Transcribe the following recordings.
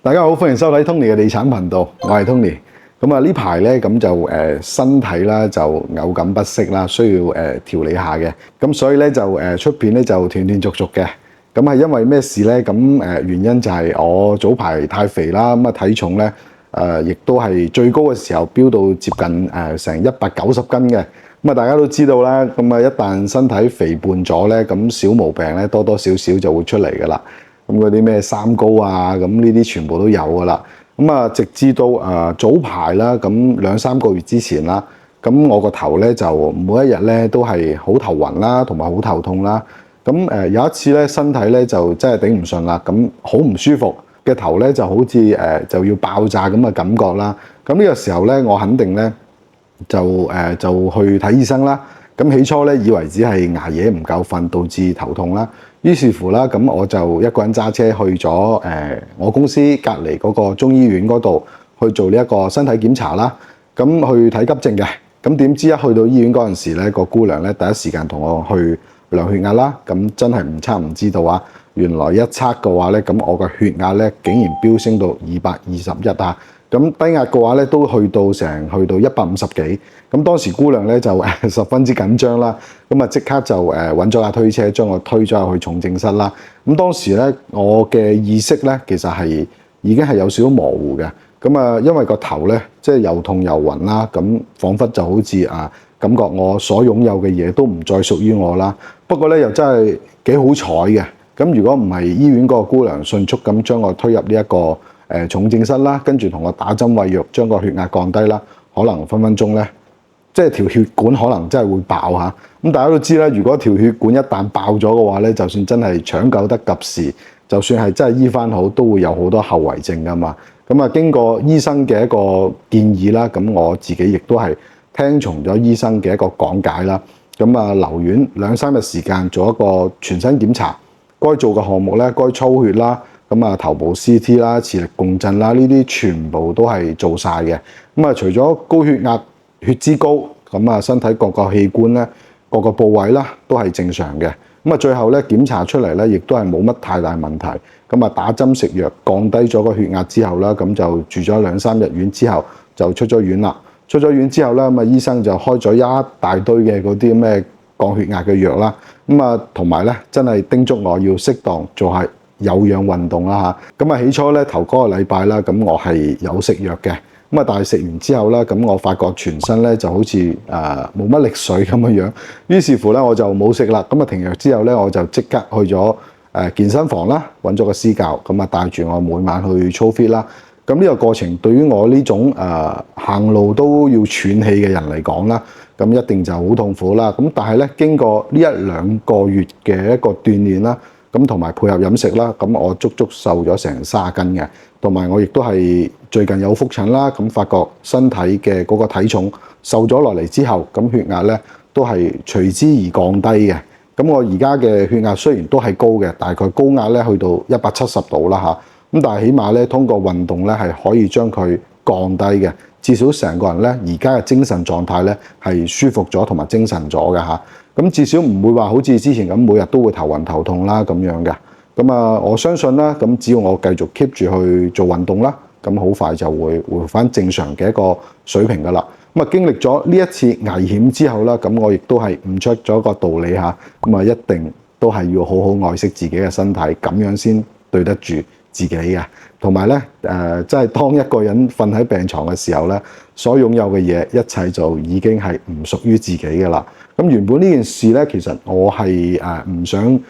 大家好，歡迎收睇 Tony 嘅地產頻道，我係 Tony。咁啊呢排咧咁就身體啦就偶感不適啦，需要調理下嘅。咁所以咧就出片咧就斷斷續續嘅。咁係因為咩事咧？咁原因就係我早排太肥啦，咁啊體重咧亦都係最高嘅時候飆到接近成190斤嘅。咁啊大家都知道啦，咁啊一旦身體肥胖咗咧，咁小毛病咧多多少少就會出嚟噶啦。咁嗰啲咩三高啊，咁呢啲全部都有噶啦。咁啊，直至到早排啦，咁2-3個月之前啦，咁我個頭咧就每一日咧都係好頭暈啦，同埋好頭痛啦。咁有一次咧，身體咧就真係頂唔順啦，咁好唔舒服嘅頭咧就好似就要爆炸咁嘅感覺啦。咁呢個時候咧，我肯定咧就去睇醫生啦。咁起初咧以為只係捱夜唔夠瞓導致頭痛啦。於是乎啦，咁我就一個人揸車去咗我公司隔離嗰個中醫院嗰度去做呢一個身體檢查啦。咁去睇急症嘅。咁點知一去到醫院嗰陣時咧，個姑娘咧第一時間同我去量血壓啦。咁真係唔測唔知道啊！原來一測嘅話咧，咁我個血壓咧竟然飆升到221啊！咁低壓嘅話咧都去到150幾。咁當時姑娘咧就十分之緊張啦。咁啊即刻就揾咗架推車將我推咗入去重症室啦。咁當時咧我嘅意識咧其實已經係有少少模糊嘅。咁啊因為個頭咧即係又痛又暈啦，咁彷彿就好似感覺我所擁有嘅嘢都唔再屬於我啦。不過咧又真係幾好彩嘅。咁如果唔係醫院嗰個姑娘迅速咁將我推入呢一個重症室啦，跟住同我打針餵藥，將個血壓降低啦，可能分分鐘咧，即係條血管可能真係會爆嚇。咁大家都知啦，如果條血管一旦爆咗嘅話咧，就算真係搶救得及時，就算係真係醫翻好，都會有好多後遺症噶嘛。咁啊，經過醫生嘅一個建議啦，咁我自己亦都係聽從咗醫生嘅一個講解啦。咁啊，留院2-3日時間做一個全身檢查，該做嘅項目咧，該抽血啦。咁啊，頭部 CT 啦、磁力共振啦，呢啲全部都係做晒嘅。咁啊，除咗高血壓、血脂高，咁啊，身體各個器官咧、各個部位啦，都係正常嘅。咁啊，最後咧檢查出嚟咧，亦都係冇乜太大問題。咁啊，打針食藥降低咗個血壓之後啦，咁就住咗2-3日院之後就出咗院啦。出咗院之後咧，咁啊，醫生就開咗一大堆嘅嗰啲咩降血壓嘅藥啦。咁啊，同埋咧真係叮囑我要適當做下有氧運動啦嚇。咁啊起初咧頭嗰個禮拜啦，咁我係有食藥嘅。咁啊但係食完之後咧，咁我發覺全身咧就好似冇乜力水咁嘅樣。於是乎咧我就冇食啦。咁啊停藥之後咧，我就即刻去咗健身房啦，揾咗個私教，咁啊帶住我每晚去操 fit 啦。咁呢個過程對於我呢種行路都要喘氣嘅人嚟講啦，咁一定就好痛苦啦。咁但係咧經過呢1-2個月嘅一個鍛鍊啦，咁同埋配合飲食啦，咁我足足瘦咗成30斤嘅。同埋我亦都係最近有覆診啦，咁發覺身體嘅嗰個體重瘦咗落嚟之後，咁血壓咧都係隨之而降低嘅。咁我而家嘅血壓雖然都係高嘅，大概高壓咧去到170度啦嚇。咁但係起碼咧通過運動咧係可以將佢降低嘅，至少成個人咧而家嘅精神狀態咧係舒服咗同埋精神咗嘅嚇。咁至少唔會話好似之前咁每日都會頭暈頭痛啦咁樣嘅。咁啊，我相信啦，咁只要我繼續 keep 住去做運動啦，咁好快就會回返正常嘅一個水平噶啦。咁啊，經歷咗呢一次危險之後啦，咁我亦都係悟出咗個道理嚇。咁啊，一定都係要好好愛惜自己嘅身體，咁樣先對得住自己嘅。同埋咧，即係當一個人瞓喺病床嘅時候咧，所擁有嘅嘢一切就已經係唔屬於自己噶啦。咁原本呢件事咧，其實我係唔想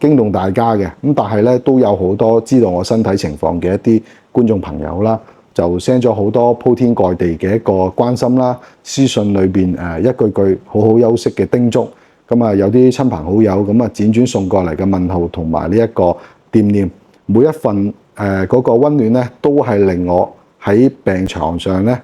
驚動大家嘅，咁但係咧都有好多知道我身體情況嘅一啲觀眾朋友啦，就 send 咗好多鋪天蓋地嘅一個關心啦，私信裏邊一句句好好休息嘅叮囑，咁啊有啲親朋好友咁啊輾轉送過嚟嘅問候同埋呢一個惦念，每一份嗰個溫暖咧，都係令我喺病床上咧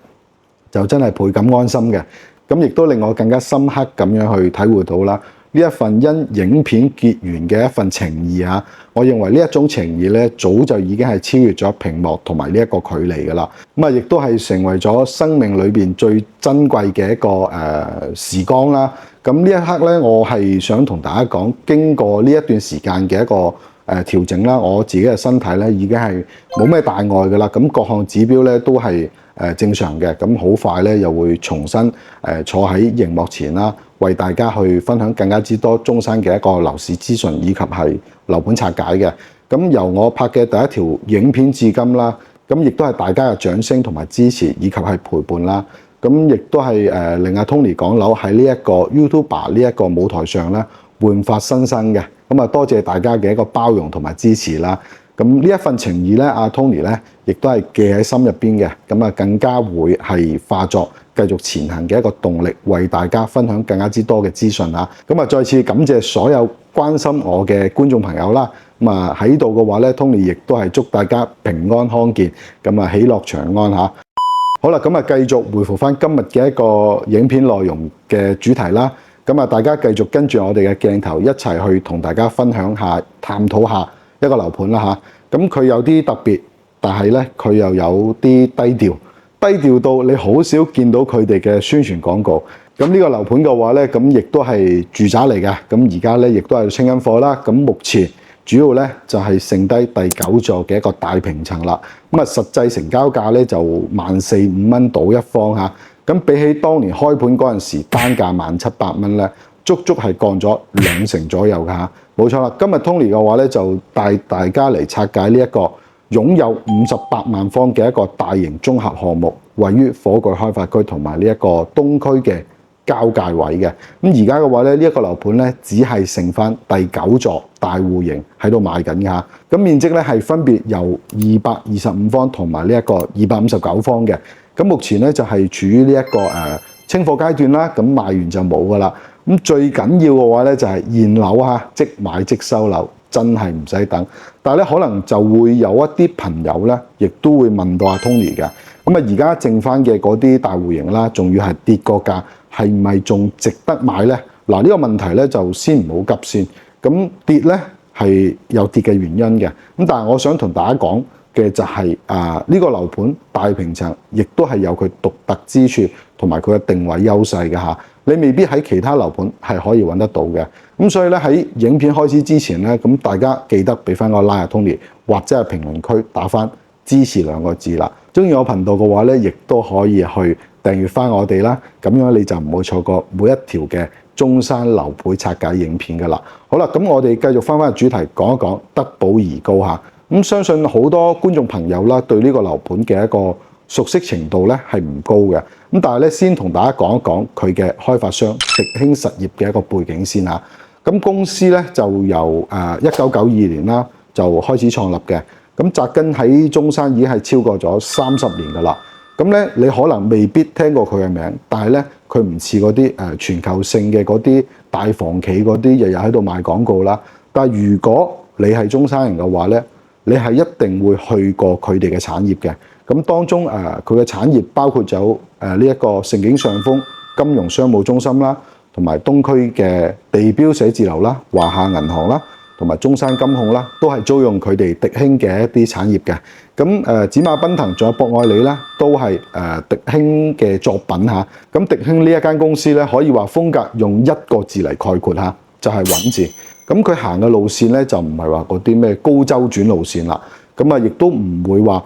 就真係倍感安心嘅，咁亦都令我更加深刻咁樣去體會到啦。呢一份因影片結緣嘅一份情義啊，我認為呢一種情義咧，早就已經係超越咗屏幕同埋呢一個距離㗎啦。咁啊，亦都係成為咗生命裏邊最珍貴嘅一個時光啦。咁呢一刻咧，我係想同大家講，經過呢一段時間嘅一個調整啦，我自己嘅身體咧已經係冇咩大礙噶啦，咁各項指標咧都係正常嘅，咁好快咧又會重新坐喺熒幕前啦，為大家去分享更加之多中山嘅一個樓市資訊以及係樓盤拆解嘅。咁由我拍嘅第一條影片至今啦，咁亦都係大家嘅掌聲同埋支持以及係陪伴啦。咁亦都係令阿 Tony 講樓喺呢一個 YouTuber 呢一個舞台上咧煥發新生嘅。咁啊，多謝大家嘅一個包容同埋支持啦。咁呢一份情義咧，阿 Tony 咧亦都係記喺心入邊嘅。咁啊，更加會係化作繼續前行嘅一個動力，為大家分享更加之多嘅資訊啊。咁啊，再次感謝所有關心我嘅觀眾朋友啦。咁啊喺度嘅話咧 ，Tony 亦都係祝大家平安康健，咁啊喜樂長安嚇。好啦，咁啊繼續回復翻今日嘅一個影片內容嘅主題啦。咁啊，大家繼續跟住我哋嘅鏡頭一齊去同大家分享下、探討下一個樓盤啦嚇。咁佢有啲特別，但係咧佢又有啲低調，低調到你好少見到佢哋嘅宣傳廣告。咁呢個樓盤嘅話咧，咁亦都係住宅嚟嘅。咁而家咧亦都係清緊貨啦。咁目前主要咧就係剩低第9座嘅一個大平層啦。咁啊，實際成交價咧就14,500蚊到一方嚇。咁比起當年開盤嗰陣時單價1700蚊咧，足足係降咗20%左右㗎嚇。冇錯啦，今日 Tony 嘅話咧就帶大家嚟拆解呢一個擁有58萬方嘅一個大型綜合項目，位於火炬開發區同埋呢一個東區嘅交界位嘅。咁而家嘅話咧，呢一個樓盤咧只係剩翻第9座大戶型喺度賣緊㗎嚇。咁面積咧係分別由225方同埋呢一個259方嘅。咁目前咧就係處於呢一個清貨階段啦。咁賣完就冇㗎啦。咁最緊要嘅話咧就係現樓嚇，即買即收樓，真係唔使等。但係咧可能就會有一啲朋友咧，亦都會問到阿 Tony 嘅。咁啊而家剩翻嘅嗰啲大戶型啦，仲要係跌個價，係唔係仲值得買咧？嗱，呢個問題咧就先唔好急先。咁跌咧係有跌嘅原因嘅。咁但係我想同大家講嘅就係呢個樓盤大平層，亦都係有佢獨特之處同埋佢嘅定位優勢嘅嚇。你未必喺其他樓盤係可以揾得到嘅。咁所以咧喺影片開始之前咧，咁大家記得俾翻個 like Tony，或者係評論區打翻支持2個字啦。中意我頻道嘅話咧，亦都可以去訂閱翻我哋啦。咁樣你就唔會錯過每一條嘅中山樓盤拆解影片噶啦。好啦，咁我哋繼續翻返主題講一講德寶怡高嚇。咁相信好多觀眾朋友啦，對呢個樓盤嘅一個熟悉程度咧係唔高嘅。咁但係咧，先同大家講一講佢嘅開發商迪興實業嘅一個背景先嚇。咁公司咧就由1992年啦就開始創立嘅。咁扎根喺中山已經係超過咗30年噶啦。咁咧你可能未必聽過佢嘅名，但係咧佢唔似嗰啲全球性嘅嗰啲大房企嗰啲日日喺度賣廣告啦。但係如果你係中山人嘅話咧，你係一定會去過佢哋嘅產業嘅。咁當中佢嘅產業包括咗呢一個盛景上風金融商務中心啦，同埋東區嘅地標寫字樓啦、華夏銀行啦，同埋中山金控啦，都係租用佢哋迪興嘅一啲產業嘅。咁紫馬奔騰仲有博愛里啦，都係迪興嘅作品嚇。咁迪興呢一間公司咧，可以話風格用一個字嚟概括嚇，就係穩字。咁佢行嘅路線咧，就唔係話嗰啲咩高周轉路線啦。咁啊，亦都唔會話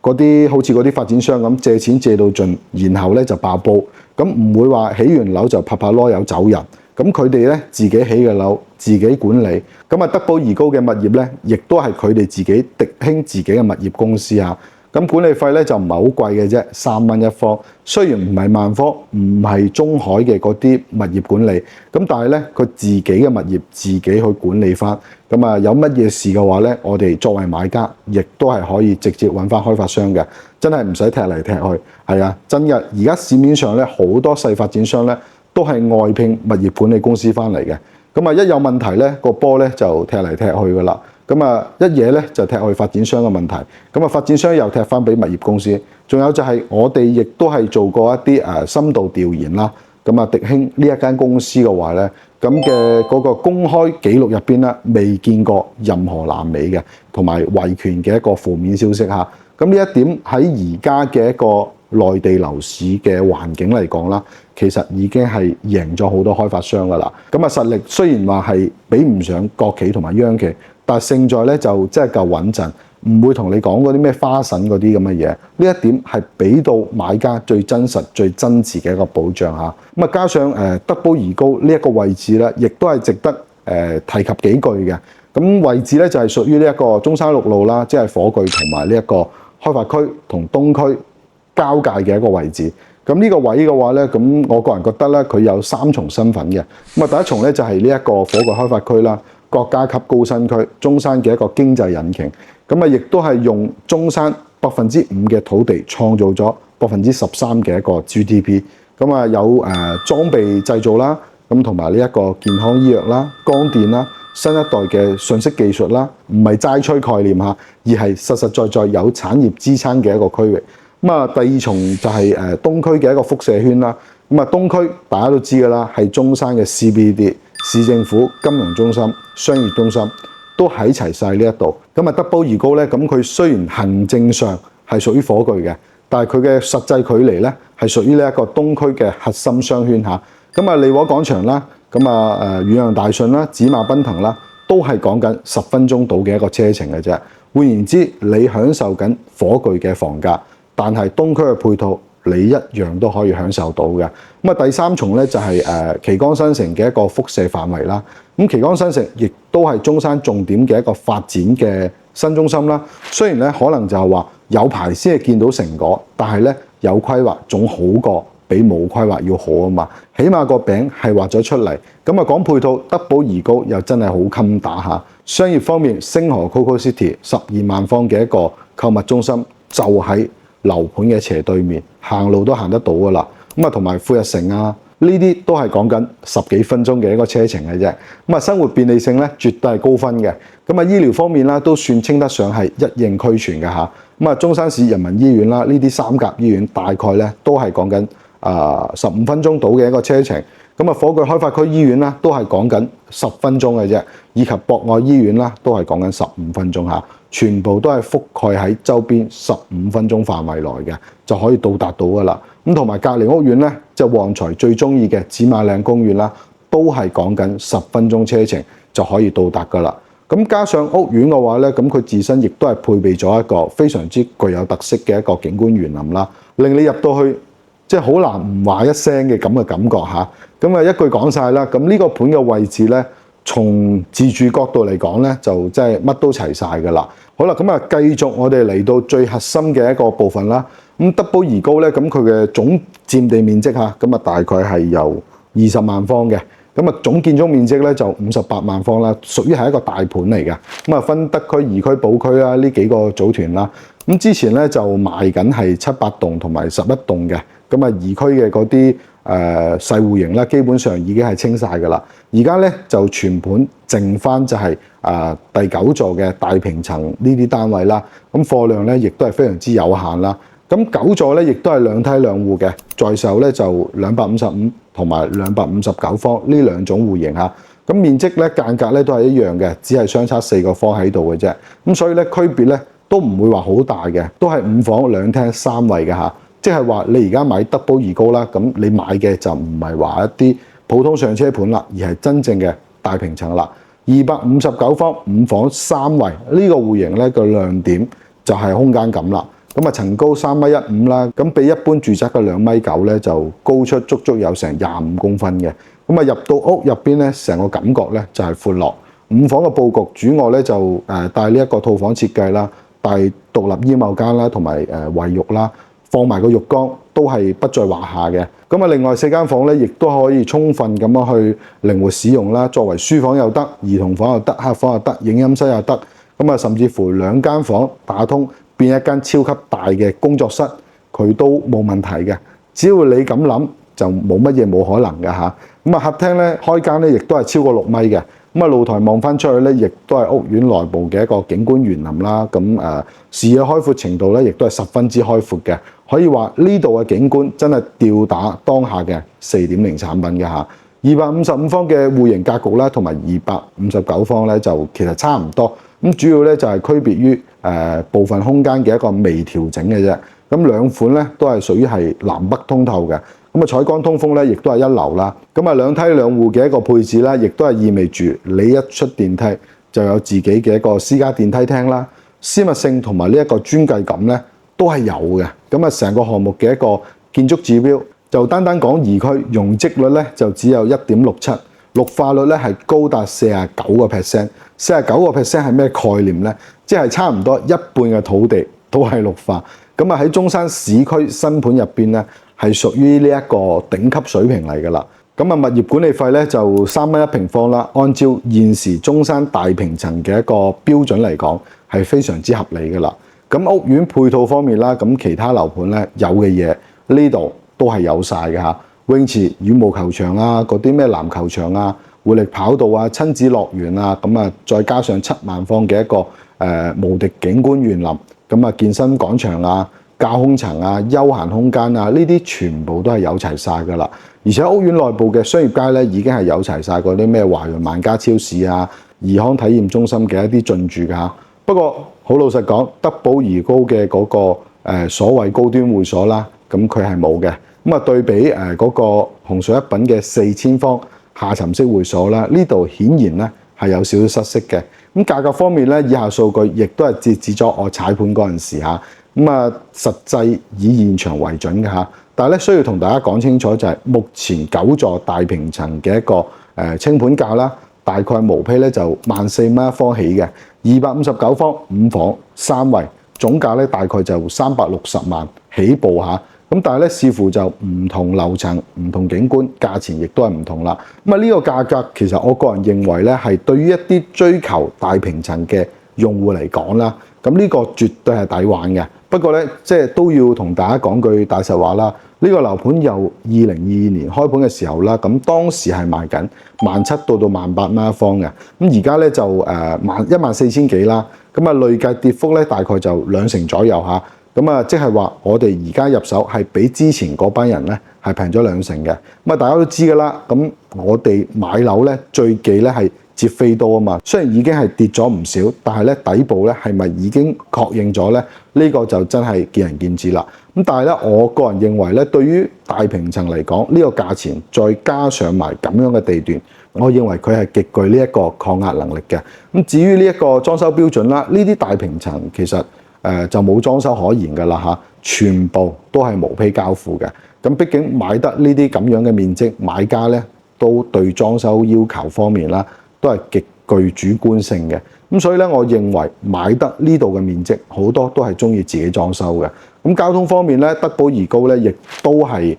嗰啲好似嗰啲發展商咁借錢借到盡，然後咧就爆煲。咁唔會話起完樓就拍拍籮柚走人。咁佢哋咧自己起嘅樓自己管理。咁啊，德寶怡高嘅物業咧，亦都係佢哋自己迪興自己嘅物業公司啊。咁管理費咧就唔係好貴嘅啫，3蚊一方。雖然唔係萬科，唔係中海嘅嗰啲物業管理，咁但係咧佢自己嘅物業自己去管理翻。咁啊，有乜嘢事嘅話咧，我哋作為買家，亦都係可以直接揾翻開發商嘅，真係唔使踢嚟踢去。係啊，真嘅。而家市面上咧好多細發展商咧都係外聘物業管理公司翻嚟嘅。咁啊，一有問題咧，個波咧就踢嚟踢去噶啦。咁啊，一嘢咧就踢去發展商嘅問題，咁啊發展商又踢翻俾物業公司，仲有就係我哋亦都係做過一啲深度調研啦。咁啊，迪興呢一間公司嘅話咧，咁嘅嗰個公開記錄入邊咧，未見過任何爛尾嘅，同埋維權嘅一個負面消息嚇。咁呢一點喺而家嘅一個內地樓市嘅環境嚟講啦，其實已經係贏咗好多開發商噶啦。咁啊，實力雖然話係比唔上國企同埋央企，但係勝在咧就真係夠穩陣，唔會同你講嗰啲咩花神嗰啲咁嘅嘢。呢一點係俾到買家最真實、最真摯嘅一個保障嚇。咁啊，加上德寶怡高呢一個位置咧，亦都係值得提及幾句嘅。咁位置咧就係屬於呢一個中山六路啦，即係火炬同埋呢一個開發區同東區交界嘅一個位置。咁呢個位嘅話咧，咁我個人覺得咧，佢有3重身份嘅。咁啊，第一重咧就係呢一個火炬開發區啦，國家級高新區，中山嘅一個經濟引擎。咁啊，亦都係用中山5%嘅土地創造咗13%嘅一個 GDP。咁啊，有裝備製造啦，咁同埋呢一個健康醫藥啦、光電啦、新一代嘅信息技術啦，唔係齋吹概念嚇，而係實實在在有產業支撐嘅一個區域。咁啊，第二重就係東區嘅一個輻射圈啦。咁啊，東區大家都知㗎啦，係中山嘅 CBD 市政府、金融中心、商業中心都喺齊晒呢一度。咁啊，德寶怡高咧，咁佢雖然行政上係屬於火炬嘅，但係佢嘅實際距離咧係屬於呢一個東區嘅核心商圈嚇。咁啊，利和廣場啦，咁啊遠洋大順啦、紫馬奔騰啦，都係講緊10分鐘到嘅一個車程嘅啫。換言之，你享受緊火炬嘅房價。但係東區嘅配套，你一樣都可以享受到嘅。咁啊，第三重咧就係旗杆新城嘅一個輻射範圍啦。咁旗杆新城亦都係中山重點嘅一個發展嘅新中心啦。雖然咧可能就係話有排先係見到成果，但係咧有規劃總好過比冇規劃要好啊嘛。起碼個餅係畫咗出嚟。咁啊，講配套，德寶怡高又真係好襟打下。商業方面，星河 Coco City 12萬方嘅一個購物中心就喺樓盤嘅斜對面，行路都行得到噶啦。咁啊，同埋富日城啊，呢啲都係講緊10幾分鐘嘅一個車程嘅啫。咁啊，生活便利性咧，絕對係高分嘅。咁啊，醫療方面啦，都算稱得上係一應俱全嘅嚇。咁啊，中山市人民醫院啦，呢啲3甲醫院大概咧都係講緊15分鐘到嘅一個車程。咁啊，火炬開發區醫院啦，都係講緊10分鐘嘅啫，以及博愛醫院啦，都係講緊15分鐘嚇。全部都係覆蓋喺周邊15分鐘範圍內嘅，就可以到達到噶啦。咁同埋隔離屋苑咧，就旺財最中意嘅紫馬嶺公園啦，都係講緊10分鐘車程就可以到達噶啦。咁加上屋苑嘅話咧，咁佢自身亦都係配備咗一個非常之具有特色嘅一個景觀園林啦，令你入到去即係好難唔話一聲嘅咁嘅感覺嚇。咁啊一句講晒啦，咁呢個盤嘅位置咧，從自住角度嚟講咧，就即係乜都齊晒㗎啦。好啦，咁啊繼續我哋嚟到最核心嘅一個部分啦。咁德寶怡高咧，咁佢嘅總佔地面積嚇，咁啊大概係由20萬方嘅。咁啊總建築面積咧就58萬方啦，屬於係一個大盤嚟嘅。咁啊分德區、二區、寶區啦呢幾個組團啦。咁之前咧就賣緊係7、8棟同埋11棟嘅。咁啊二區嘅嗰啲細戶型啦，基本上已經係清晒㗎啦。而家咧就全盤剩翻就係第9座嘅大平層呢啲單位啦。咁貨量咧亦都係非常之有限啦。咁9座咧亦都係兩梯兩戶嘅，在售咧就255同埋259方呢兩種戶型嚇。咁面積咧間隔咧都係一樣嘅，只係相差4個方喺度嘅啫。咁所以咧區別咧都唔會話好大嘅，都係5房2廳3衛嘅嚇。即係話你而家買德寶怡高啦，咁你買嘅就唔係話一啲普通上車盤啦，而係真正嘅大平層啦。259方5房3衛呢個戶型咧個亮點就係空間感啦。咁啊層高3.15米啦，咁比一般住宅嘅2.9米咧就高出足足有成25公分嘅。咁啊入到屋入邊咧，成個感覺咧就係寬落。5房嘅佈局主臥咧就帶呢一個套房設計啦，帶獨立衣帽間啦，同埋衛浴啦。放埋個浴缸都係不在話下嘅。咁啊，另外4間房咧，亦都可以充分咁樣去靈活使用啦，作為書房又得，兒童房又得，客房又得，影音室又得。咁啊，甚至乎2間房打通變一間超級大嘅工作室，佢都冇問題嘅。只要你咁諗，就冇乜嘢冇可能嘅嚇。咁啊，客廳咧開間咧，亦都係超過6米嘅。咁啊，露台望翻出去咧，亦都係屋苑內部嘅一個景觀園林啦。咁視野開闊程度咧，亦都係10分之開闊嘅。可以話呢度嘅景觀真係吊打當下嘅4.0產品嘅嚇。255方嘅戶型格局啦，同埋259方咧就其實差唔多。咁主要咧就係區別於部分空間嘅一個微調整嘅啫。咁兩款咧都係屬於係南北通透嘅。咁啊採光通風咧亦都係一流啦。咁啊兩梯兩戶嘅一個配置啦，亦都係意味住你一出電梯就有自己嘅一個私家電梯廳啦，私密性同埋呢一個專計感咧都係有嘅。咁啊，成個項目嘅一個建築指標就單單講宜區容積率咧就只有1.67，綠化率咧係高達49%。49% 係咩概念咧？即係差唔多一半嘅土地都係綠化。咁啊喺中山市區新盤入邊咧係屬於呢一個頂級水平嚟㗎啦。咁啊，物業管理費咧就3蚊一平方啦。按照現時中山大平層嘅一個標準嚟講，係非常之合理㗎啦。咁屋苑配套方面啦，咁其他樓盤咧有嘅嘢呢度都係有晒嘅嚇。泳池、羽毛球場啊，嗰啲咩籃球場啊、活力跑道啊、親子樂園啊，咁啊再加上7萬方嘅一個無敵景觀園林，咁啊健身廣場啊、架空層啊、休閒空間啊，呢啲全部都係有齊晒㗎啦。而且屋苑內部嘅商業街咧已經係有齊晒嗰啲咩華潤萬家超市啊、怡康體驗中心嘅一啲進駐㗎。不過好老實講，德寶怡高嘅嗰個所謂高端會所啦，咁佢係冇嘅。咁啊對比嗰個紅水一品嘅4000方下沉式會所啦，呢度顯然咧係有少少失色嘅。咁價格方面咧，以下數據亦都係截止咗我踩盤嗰陣時嚇。咁啊，實際以現場為準嘅嚇。但係咧，需要同大家講清楚就係目前9座大平層嘅一個清盤價啦，大概毛坯咧就14,000蚊一方起嘅，259方5房3衞，總價咧大概就360萬起步嚇。咁但係咧，視乎就唔同樓層、唔同景觀，價錢亦都係唔同啦。咁啊，呢個價格其實我個人認為咧，係對於一啲追求大平層嘅用戶嚟講啦，咁呢個絕對係抵玩嘅。不過咧，即係都要同大家講句大實話啦。呢個樓盤由2022年開盤嘅時候啦，咁當時係賣緊17,000到18,000蚊一方嘅。咁而家咧就14,000幾啦。咁啊，累計跌幅咧大概就2成左右嚇。咁啊，即係話我哋而家入手係比之前嗰班人咧係平咗2成嘅。咁啊，大家都知㗎啦。咁我哋買樓咧最忌咧係接飛刀啊嘛。雖然已經係跌咗唔少，但係咧底部咧係咪已經確認咗咧？呢個就真係見仁見智啦。咁但係咧，我個人認為咧，對於大平層嚟講，呢個價錢再加上埋咁樣嘅地段，我認為佢係極具呢一個抗壓能力嘅。咁至於呢一個裝修標準啦，呢啲大平層其實就冇裝修可言㗎啦嚇，全部都係無坯交付嘅。咁畢竟買得呢啲咁樣嘅面積，買家咧都對裝修要求方面啦，都係極具主觀性嘅。咁所以咧，我認為買得呢度嘅面積，好多都係中意自己裝修嘅。咁交通方面咧，德寶怡高咧，亦都係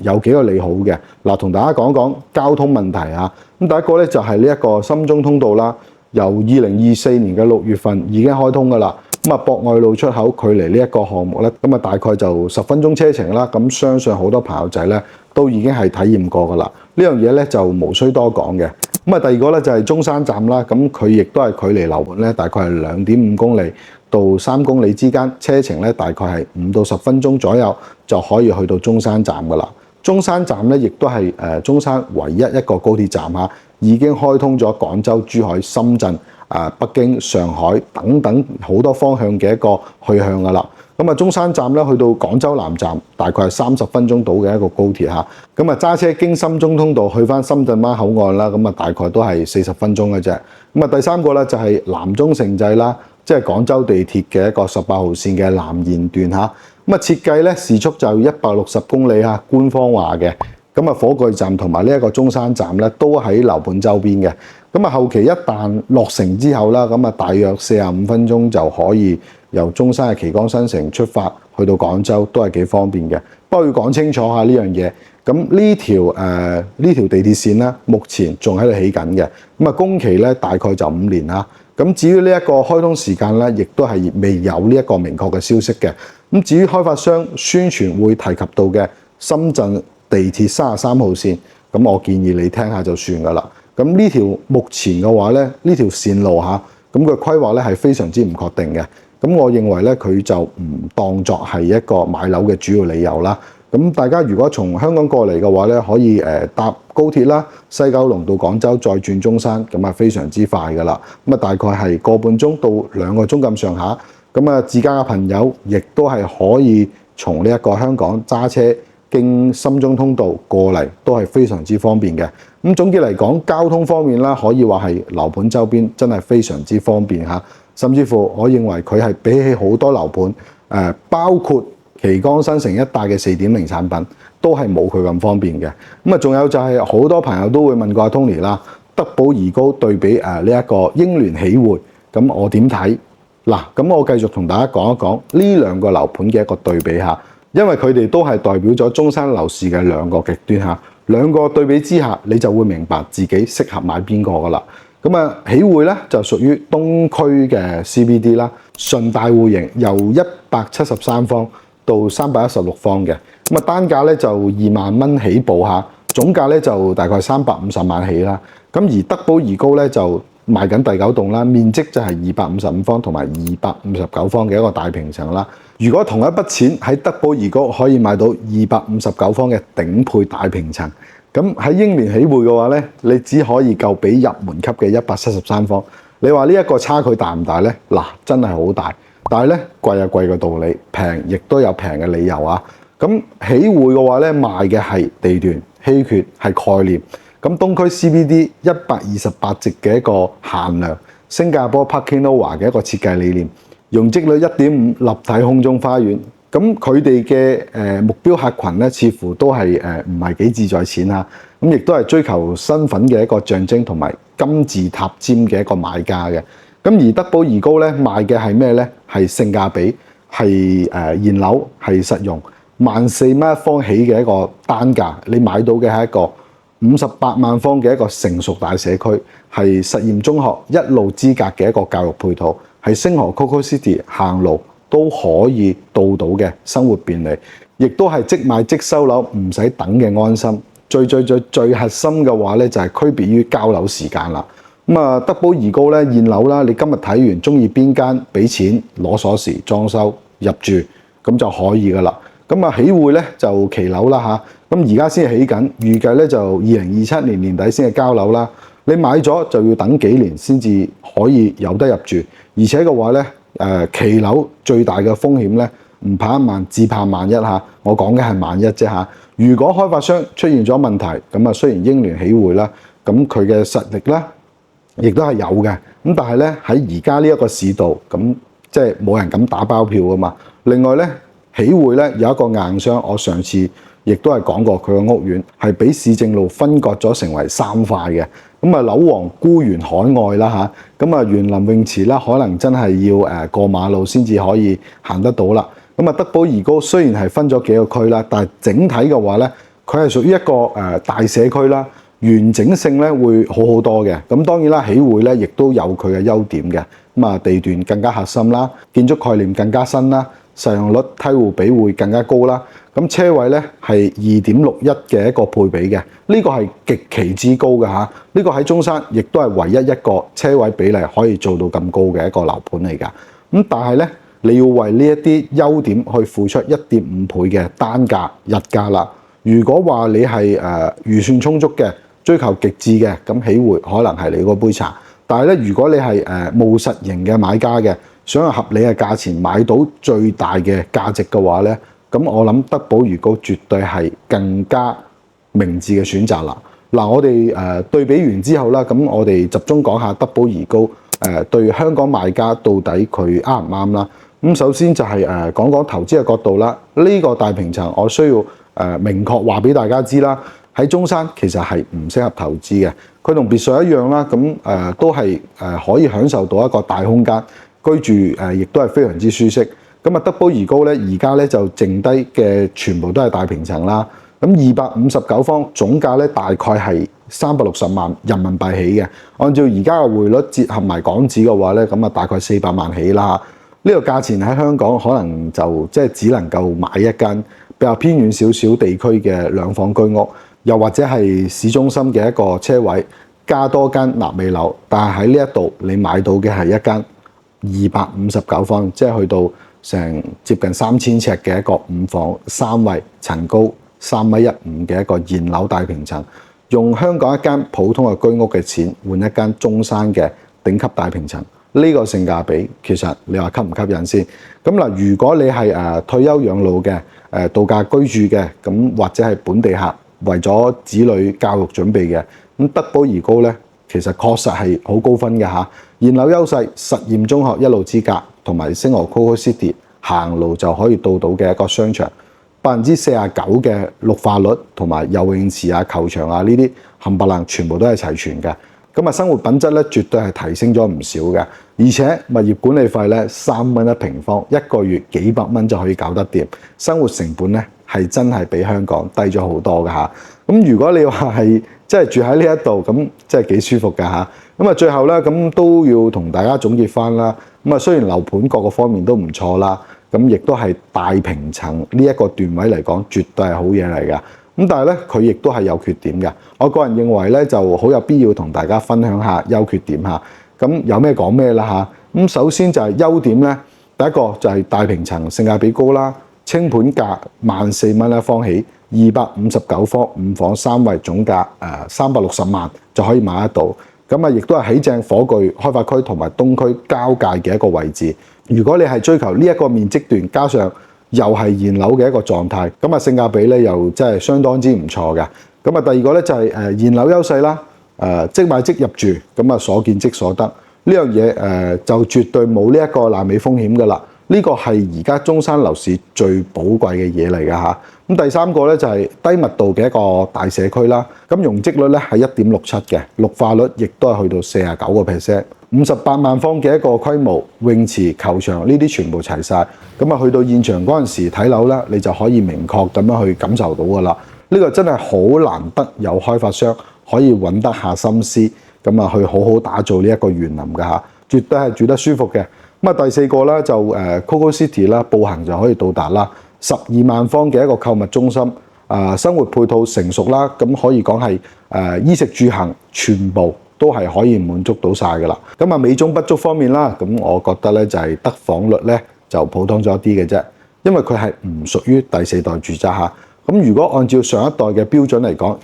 有幾個利好嘅。嗱，同大家講講交通問題啊。咁第一個咧就係呢一個深中通道啦，由2024年嘅6月份已經開通㗎啦。咁啊，博愛路出口距離呢一個項目咧，咁啊大概就10分鐘車程啦。咁相信好多朋友仔咧都已經係體驗過㗎啦。呢樣嘢咧就無需多講嘅。咁啊，第二個咧就係中山站啦。咁佢亦都係距離樓盤咧大概係2.5公里到3公里之間，車程咧大概係5到10分鐘左右就可以去到中山站㗎啦。中山站咧亦都係中山唯一一個高鐵站嚇，已經開通咗廣州、珠海、深圳、北京、上海等等好多方向嘅一個去向㗎啦。咁啊，中山站咧去到廣州南站大概係30分鐘到嘅一個高鐵嚇。咁啊，揸車經深中通道去返深圳灣口岸啦，咁啊大概都係40分鐘嘅啫。咁啊，第三個咧就係南中城際啦，即係廣州地鐵嘅一個18號線嘅南延段嚇。咁啊，設計咧時速就160公里嚇，官方話嘅。咁啊，火炬站同埋呢一個中山站咧都喺樓盤周邊嘅。咁啊，後期一旦落成之後啦，咁啊大約45分鐘就可以由中山嘅旗江新城出發去到廣州，都係幾方便嘅。不過要講清楚下呢樣嘢。咁呢條地鐵線咧，目前仲喺度起緊嘅。咁啊，工期咧大概就5年啦。咁至於呢一個開通時間咧，亦都係未有呢一個明確嘅消息嘅。咁至於開發商宣傳會提及到嘅深圳地鐵33號線，咁我建議你聽下就算㗎啦。咁呢條目前嘅話咧，呢條線路嚇，咁佢規劃咧係非常之唔確定嘅。咁我認為咧，佢就唔當作係一個買樓嘅主要理由啦。咁大家如果從香港過嚟嘅話咧，可以搭高鐵啦，西九龍到廣州再轉中山，咁啊非常之快㗎啦。咁啊大概係個半鐘到2個鐘咁上下。咁啊自駕嘅朋友亦都係可以從呢一個香港揸車經深中通道過嚟都係非常之方便嘅。咁總結嚟講，交通方面啦，可以話係樓盤周邊真係非常之方便嚇。甚至乎我認為佢係比起好多樓盤，包括旗江新城一帶嘅4.0產品，都係冇佢咁方便嘅。咁啊，仲有就係好多朋友都會問過阿 Tony 啦，德寶怡高對比呢一個英聯喜匯，咁我點睇？嗱，咁我繼續同大家講一講呢兩個樓盤嘅一個對比下，因為佢哋都係代表咗中山樓市嘅兩個極端嚇。兩個對比之下，你就會明白自己適合買邊個噶啦。咁啊，喜匯咧就屬於東區嘅 CBD 啦，純大戶型，由173方到316方嘅。咁啊，單價咧就2萬蚊起步嚇，總價咧就大概350萬起啦。咁而德寶怡高咧就賣緊第9棟啦，面積就係255方同埋259方嘅一個大平層啦。如果同一筆錢喺德寶怡高可以買到259方嘅頂配大平層，咁喺英聯喜匯嘅話咧，你只可以夠俾入門級嘅173方。你話呢一個差距大唔大咧？嗱，真係好大。但係咧，貴有貴嘅道理，平亦都有平嘅理由啊。咁喜匯嘅話咧，賣嘅係地段稀缺，係概念。咁東區 CBD 128席嘅一個限量，新加坡 Parking Nova 嘅一個設計理念，容積率1.5，立體空中花園。咁佢哋嘅目標客群咧，似乎都係唔係幾志在錢啊。咁亦都係追求身份嘅一個象徵同埋金字塔尖嘅一個買家嘅。咁而德寶怡高咧賣嘅係咩咧？係性價比，係現樓，係實用，14,000蚊一方起嘅一個單價，你買到嘅係一個58萬方嘅一個成熟大社區，係實驗中學一路之隔嘅一個教育配套，係星河 Coco City 行路都可以到嘅生活便利，亦都係即買即收樓，唔使等嘅安心。最核心嘅話咧，就係區別於交樓時間啦。咁啊，德寶怡高咧現樓啦，你今日睇完中意邊間，俾錢攞鎖匙裝修入住咁就可以噶啦。咁啊，喜匯咧就期樓啦嚇，咁而家先起緊，預計咧就2027年年底先係交樓啦。你買咗就要等幾年先至可以有得入住，而且嘅話咧期樓最大嘅風險咧，唔怕一萬，只怕萬一嚇。我講嘅係萬一啫嚇。如果開發商出現咗問題，咁啊雖然英聯喜匯啦，咁佢嘅實力啦，亦都係有嘅。咁但係咧喺而家呢一個市道，咁即係冇人敢打包票啊嘛。另外咧，喜匯咧有一個硬傷，我上次亦都係講過，佢個屋苑係俾市政路分割咗成為3塊嘅。咁啊，樓王孤懸海外啦嚇，咁啊園林泳池啦，可能真係要過馬路先至可以行得到啦。咁啊，德寶怡高雖然係分咗幾個區啦，但係整體嘅話咧，佢係屬於一個大社區啦，完整性咧會好好多嘅。咁當然啦，喜匯咧亦都有佢嘅優點嘅。咁啊，地段更加核心啦，建築概念更加新啦，實用率梯戶比會更加高啦。咁車位咧係2.61嘅一個配比嘅，呢個係極其之高嘅嚇。呢個喺中山亦都係唯一一個車位比例可以做到咁高嘅一個樓盤嚟㗎。咁但係咧，你要為呢一啲優點去付出1.5倍嘅單價日價啦。如果話你係預算充足嘅，追求極致嘅，咁喜匯可能係你嗰杯茶。但係咧，如果你係務實型嘅買家嘅，想用合理嘅價錢買到最大嘅價值嘅話咧，咁我諗德寶怡高絕對係更加明智嘅選擇啦。嗱，我哋對比完之後啦，咁我哋集中講下德寶怡高對香港買家到底佢啱唔啱啦。咁首先就係講講投資嘅角度啦。呢個大平層我需要明確話俾大家知啦，喺中山其實係唔適合投資嘅。佢同別墅一樣啦，咁都係可以享受到一個大空間居住，亦都係非常之舒適。咁啊，德寶怡高咧，而家咧就剩低嘅全部都係大平層啦。咁259方總價咧大概係360萬人民幣起嘅。按照而家嘅匯率折合埋港紙嘅話咧，咁啊大概400萬起啦。呢個價錢喺香港可能就即係只能夠買一間比較偏遠少少地區嘅兩房居屋，又或者係市中心嘅一個車位加多間納美樓。但係喺呢一度你買到嘅係一間259方，即係去到成接近3000尺嘅一個5房3衛層高3.15米嘅一個現樓大平層，用香港一間普通嘅居屋嘅錢換一間中山嘅頂級大平層，呢個性價比其實你話吸唔吸引先？咁嗱，如果你係退休養老嘅，度假居住嘅，咁或者係本地客為咗子女教育準備嘅，咁德寶怡高咧，其實確實係好高分嘅嚇。現樓優勢，實驗中學一路之隔，同埋星河 Coco City 行路就可以到嘅一個商場，49%嘅綠化率同埋游泳池啊、球場啊呢啲冚唪唥全部都係齊全嘅。咁啊，生活品質咧絕對係提升咗唔少嘅，而且物業管理費咧3蚊一平方，一個月幾百蚊就可以搞得掂，生活成本咧係真係比香港低咗好多㗎嚇。咁如果你話係即係住喺呢一度，咁即係幾舒服㗎嚇。咁啊，最後咧咁都要同大家總結翻啦。咁啊，雖然樓盤各個方面都唔錯啦，咁亦都係大平層呢一個段位嚟講，絕對係好嘢嚟㗎。咁但係咧，佢亦都係有缺點嘅。我個人認為咧，就好有必要同大家分享下優缺點嚇。咁有咩講咩啦嚇。咁首先就係優點咧，第一個就係大平層，性價比高啦，清盤價14,000蚊一方起，259方5房3衛，總價360萬就可以買得到。咁啊，亦都係喺正火炬開發區同埋東區交界嘅一個位置。如果你係追求呢一個面積段，加上又係現樓嘅一個狀態，咁啊性價比咧又真係相當之唔錯嘅。咁啊第二個咧就係現樓優勢啦，即買即入住，咁啊所見即所得呢樣嘢就絕對冇呢一個爛尾風險㗎啦。呢個係而家中山樓市最寶貴嘅嘢嚟㗎嚇。咁第三個咧就係低密度嘅一個大社區啦，咁容積率咧係1.67嘅，綠化率亦都係去到49%。58萬方嘅一個規模，泳池、球場呢啲全部齊晒。咁啊去到現場嗰陣時睇樓咧，你就可以明確咁樣去感受到㗎啦。呢個真係好難得有開發商可以揾得下心思，咁啊去好好打造呢一個園林㗎嚇，絕對係住得舒服嘅。咁啊第四個咧就Coco City 啦，步行就可以到達啦。12萬方嘅一個購物中心，生活配套成熟啦，咁可以講係衣食住行全部都係可以滿足到晒㗎啦。咁啊美中不足方面啦，咁我覺得咧就係得房率咧就普通咗啲嘅啫，因為佢係唔屬於第四代住宅嚇。咁如果按照上一代嘅標準嚟講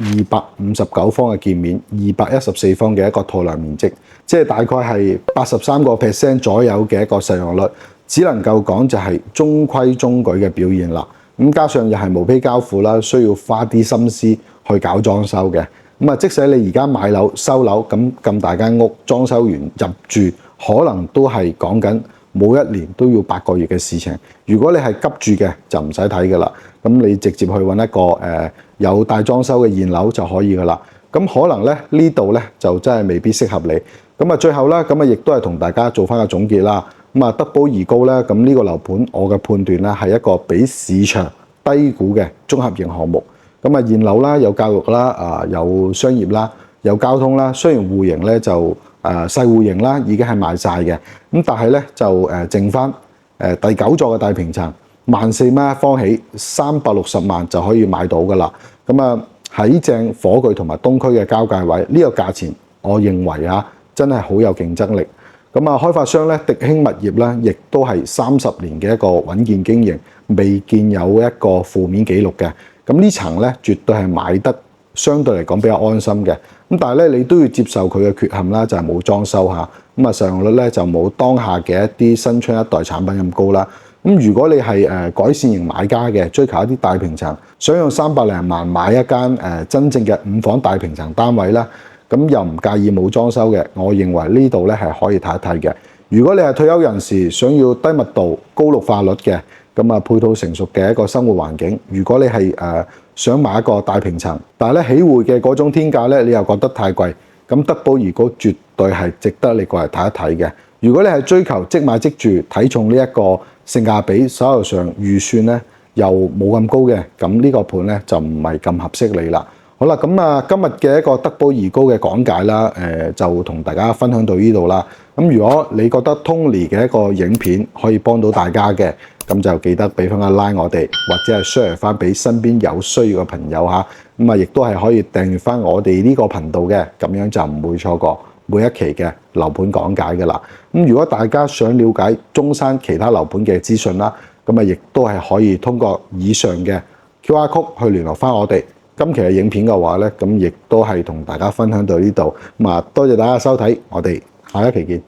，259方嘅建面，214方嘅一個套量面積，即係大概係83% 左右嘅一個實用率，只能夠講就係中規中矩嘅表現啦。咁加上又係無坯交付啦，需要花啲心思去搞裝修嘅。咁啊，即使你而家買樓收樓咁大間屋裝修完入住，可能都係講緊冇1年都要8個月嘅事情。如果你係急住嘅，就唔使睇㗎啦。咁你直接去揾一個有大裝修嘅現樓就可以㗎啦。咁可能咧呢度咧就真係未必適合你。咁啊最後啦，咁啊亦都係同大家做翻個總結啦。咁啊德寶怡高咧，咁呢個樓盤我嘅判斷咧係一個比市場低估嘅綜合型項目。咁啊現樓啦，有教育啦，有商業啦，有交通啦。雖然戶型咧就細戶型啦，已經係賣晒嘅。咁但係咧就剩翻第9座嘅大平層，14,000蚊一方起，360萬就可以買到㗎啦。咁啊喺正火炬同埋東區嘅交界位，呢個價錢我認為真係好有競爭力。咁啊開發商咧迪興物業咧，亦都係30年嘅一個穩健經營，未見有一個負面記錄嘅。咁呢層咧絕對係買得相對嚟講比較安心嘅。咁但係咧你都要接受佢嘅缺陷啦，就係冇裝修嚇。咁啊實用率咧就冇當下嘅一啲新春一代產品咁高啦。咁如果你係改善型買家嘅，追求一啲大平層，想用300零萬買一間真正嘅5房大平層單位啦，咁又唔介意冇裝修嘅，我認為呢度咧係可以睇一睇嘅。如果你係退休人士，想要低密度、高綠化率嘅，咁啊配套成熟嘅一個生活環境。如果你係想買一個大平層，但係咧起匯嘅嗰種天價咧，你又覺得太貴，咁德寶怡高絕對係值得你過嚟睇一睇嘅。如果你係追求即買即住，睇重呢一個性價比，手頭上預算咧又冇咁高嘅，咁呢個盤咧就唔係咁合適你啦。好啦，咁啊今日嘅一個德寶怡高嘅講解啦，就同大家分享到呢度啦。咁如果你覺得 Tony 嘅一個影片可以幫到大家嘅，咁就記得俾翻個 like 我哋，或者係 share 翻俾身邊有需要嘅朋友嚇。咁啊，亦都係可以訂閱翻我哋呢個頻道嘅，咁樣就唔會錯過每一期嘅樓盤講解嘅啦。咁如果大家想了解中山其他樓盤嘅資訊啦，咁啊亦都係可以通過以上嘅 QR code 去聯絡翻我哋。今期嘅影片嘅話咧，咁亦都係同大家分享到呢度。咁啊，多謝大家收睇，我哋下一期見。